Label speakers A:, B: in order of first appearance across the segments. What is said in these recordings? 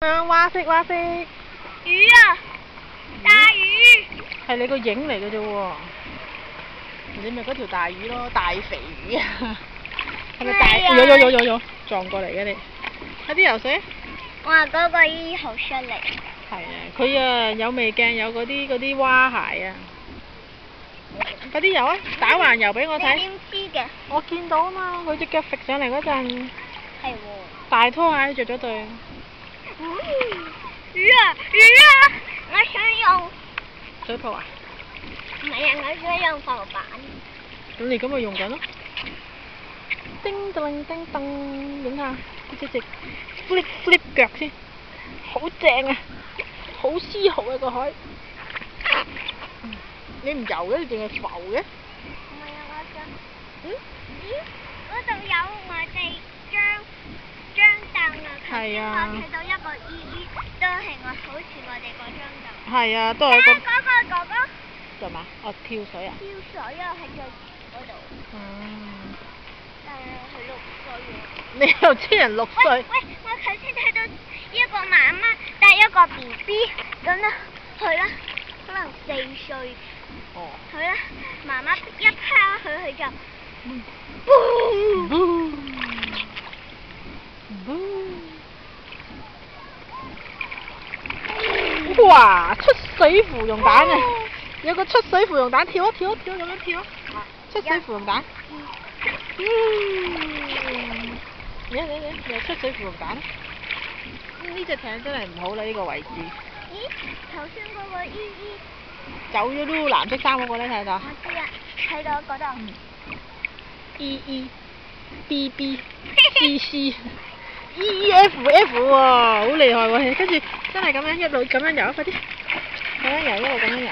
A: 蛙色蛙色，
B: 魚啊！大魚
A: 係你個影嚟嘅啫喎，你咪嗰條大魚咯，大肥魚啊！係咪大？有撞過嚟嘅你，快啲游水！
B: 我話嗰個姨好出力。
A: 係啊，佢啊有微鏡，有嗰啲蛙鞋啊！快啲游啊！打橫游俾我睇。
B: 你點知嘅？
A: 我見到啊嘛，佢隻腳揈上嚟嗰陣。
B: 係喎。
A: 大拖鞋着咗對。
B: 魚啊！魚啊！我想用
A: 水泡啊？
B: 唔係啊，我想用浮板。
A: 咁你咁咪用緊咯？叮噔叮噔，影下呢隻 flip 腳先，好正啊！好絲毫啊個海。你唔游嘅，你淨係浮嘅？
B: 唔係啊，我想。咦？嗰度有我哋張凳啊！頭先我睇到一個姨姨，都係好似我哋嗰張凳。
A: 係啊，都係嗰個
B: 哥哥。
A: 做嘛？哦，跳水啊！
B: 跳水啊，喺佢嗰度。但係佢6歲啊！
A: 你又知人6歲？
B: 喂，我頭先睇到一個媽媽帶一個 BB， 咁咧佢咧可能4歲。哦。佢咧媽媽一拋佢就。
A: 哇！出水芙蓉蛋啊！有個出水芙蓉蛋，跳啊跳啊跳咁樣跳啊！出水芙蓉蛋。你又出水芙蓉蛋？呢隻艇真係唔好啦，呢個位置。
B: 咦？頭先嗰個姨姨
A: 走咗咯，藍色衫嗰個咧睇到？
B: 我知啊，睇到嗰度。
A: B B C C E F F 喎，好厲害喎！跟住真係咁樣一路咁樣游，快啲咁樣游，一路咁樣游。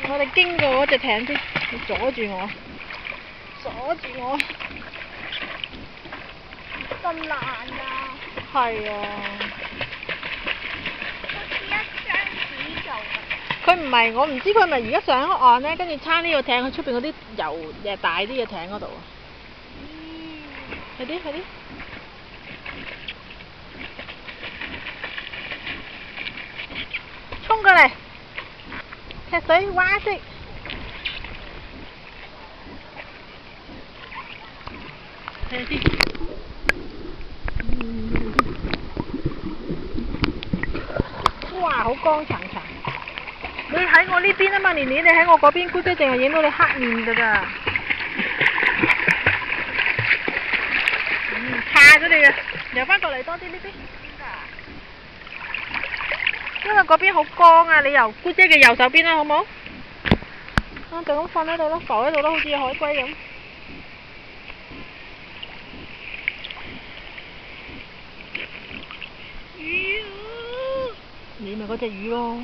A: 我哋經過嗰隻艇先，你阻住我。
B: 咁難啊！
A: 係啊。
B: 好似一張紙做嘅。
A: 佢唔係，我唔知佢咪而家上咗岸咧，跟住撐呢個艇去出邊嗰啲遊大啲嘅艇嗰度啊。快啲！衝過嚟！踢水蛙式。睇下先。哇！好光層層。你喺我呢邊啊嘛，年年你喺我嗰邊，姑姐淨係影到你黑面㗎咋。怕咗你啊！游返過嚟多啲呢邊。點解啊？因為嗰邊好光啊，你游姑姐嘅右手邊啦，好冇？啊，就咁放喺度咯，浮喺度咯，好似海龜咁。
B: 魚！
A: 你咪嗰隻魚咯。